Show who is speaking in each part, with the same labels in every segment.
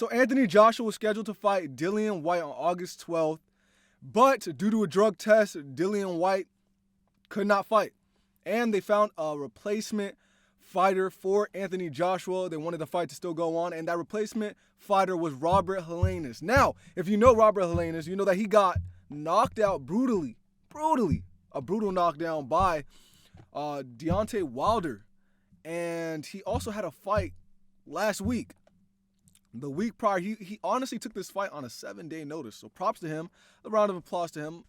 Speaker 1: So Anthony Joshua was scheduled to fight Dillian White on August 12th, but due to a drug test, Dillian White could not fight. And they found a replacement fighter for Anthony Joshua. They wanted the fight to still go on, and that replacement fighter was Robert Helenius. Now, if you know Robert Helenius, you know that he got knocked out brutally, a brutal knockdown by Deontay Wilder. And he also had a fight last week. The week prior, he honestly took this fight on a 7-day notice. So props to him. A round of applause to him,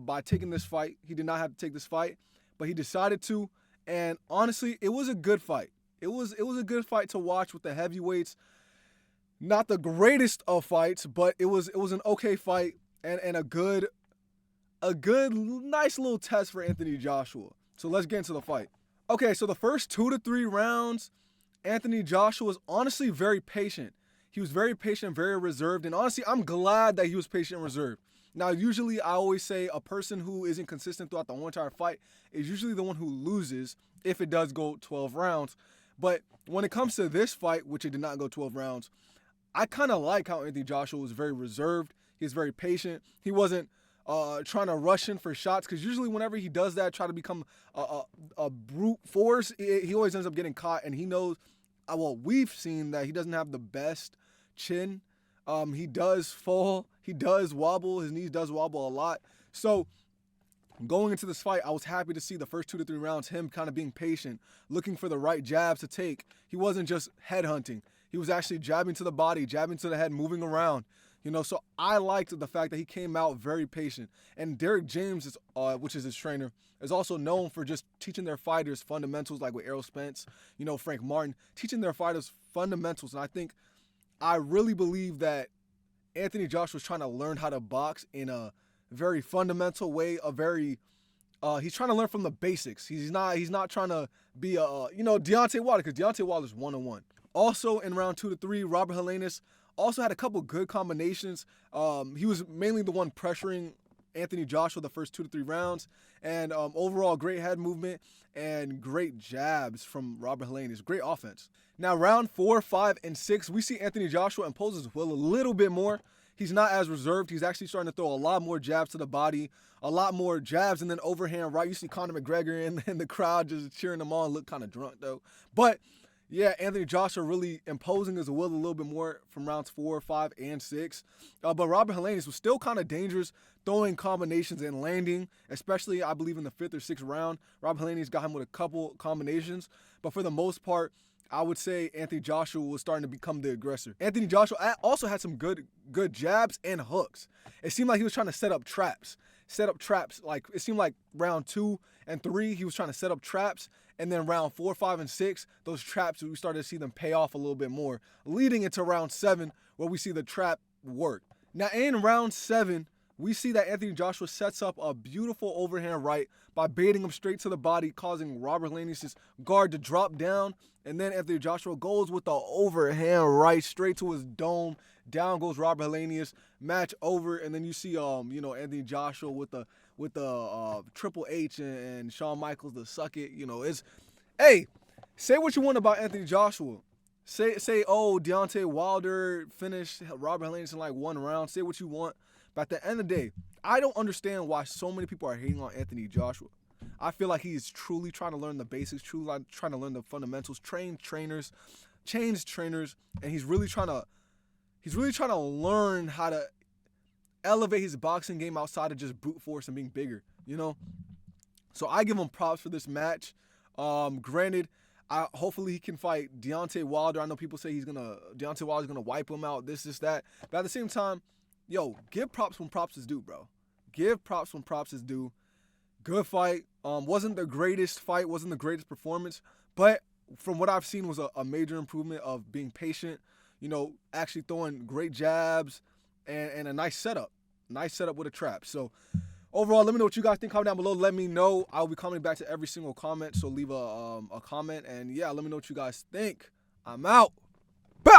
Speaker 1: by taking this fight. He did not have to take this fight, but he decided to. And honestly, it was a good fight. It was a good fight to watch with the heavyweights. Not the greatest of fights, but it was an okay fight and a good nice little test for Anthony Joshua. So let's get into the fight. Okay, so the first 2 to 3 rounds, Anthony Joshua was honestly very patient. He was very patient, very reserved, and honestly, I'm glad that he was patient and reserved. Now, usually I always say a person who isn't consistent throughout the whole entire fight is usually the one who loses if it does go 12 rounds. But when it comes to this fight, which it did not go 12 rounds, I kind of like how Anthony Joshua was very reserved. He was very patient. He wasn't trying to rush in for shots, because usually whenever he does that, try to become a brute force, he always ends up getting caught, and he knows, we've seen that he doesn't have the best chin. He does fall. He does wobble. His knees does wobble a lot. So going into this fight, I was happy to see the first 2 to 3 rounds, him kind of being patient, looking for the right jabs to take. He wasn't just head hunting. He was actually jabbing to the body, jabbing to the head, moving around. So I liked the fact that he came out very patient. And Derek James, which is his trainer, is also known for just teaching their fighters fundamentals, like with Errol Spence, Frank Martin, teaching their fighters fundamentals. And I really believe that Anthony Joshua was trying to learn how to box in a very fundamental way, he's trying to learn from the basics. He's not trying to be Deontay Wilder, because Deontay Wilder's 1-on-1. Also in round 2 to 3, Robert Helenius also had a couple good combinations. He was mainly the one pressuring Anthony Joshua the first 2 to 3 rounds. And overall, great head movement and great jabs from Robert Helenius. Great offense. Now, round 4, 5, and 6, we see Anthony Joshua impose his will a little bit more. He's not as reserved. He's actually starting to throw a lot more jabs to the body, a lot more jabs, and then overhand right. You see Conor McGregor in the crowd just cheering him on. Look kind of drunk, though. But yeah, Anthony Joshua really imposing his will a little bit more from rounds 4, 5, and 6. But Robert Helenius was still kind of dangerous, throwing combinations and landing, especially, I believe, in the 5th or 6th round. Robert Helenius got him with a couple combinations. But for the most part, I would say Anthony Joshua was starting to become the aggressor. Anthony Joshua also had some good jabs and hooks. It seemed like he was trying to set up traps. Like, it seemed like round 2 and 3, he was trying to set up traps. And then round 4, 5, and 6, those traps, we started to see them pay off a little bit more, leading into round 7, where we see the trap work. Now, in round 7, we see that Anthony Joshua sets up a beautiful overhand right by baiting him straight to the body, causing Robert Helenius' guard to drop down. And then Anthony Joshua goes with the overhand right straight to his dome. Down goes Robert Helenius. Match over. And then you see, Anthony Joshua with the Triple H and Shawn Michaels to suck it. Hey, say what you want about Anthony Joshua. Say, Deontay Wilder finished Robert Helenius in like 1 round. Say what you want. But at the end of the day, I don't understand why so many people are hating on Anthony Joshua. I feel like he's truly trying to learn the basics, truly trying to learn the fundamentals, change trainers, and he's really trying to learn how to elevate his boxing game outside of just brute force and being bigger, So I give him props for this match. Granted, hopefully he can fight Deontay Wilder. I know people say Deontay Wilder's gonna wipe him out, this, that. But at the same time, give props when props is due, bro. Give props when props is due. Good fight. Wasn't the greatest fight, wasn't the greatest performance, but from what I've seen was a major improvement of being patient, actually throwing great jabs and a nice setup. Nice setup with a trap. So overall, let me know what you guys think. Comment down below. Let me know. I'll be commenting back to every single comment, so leave a comment. And yeah, let me know what you guys think. I'm out.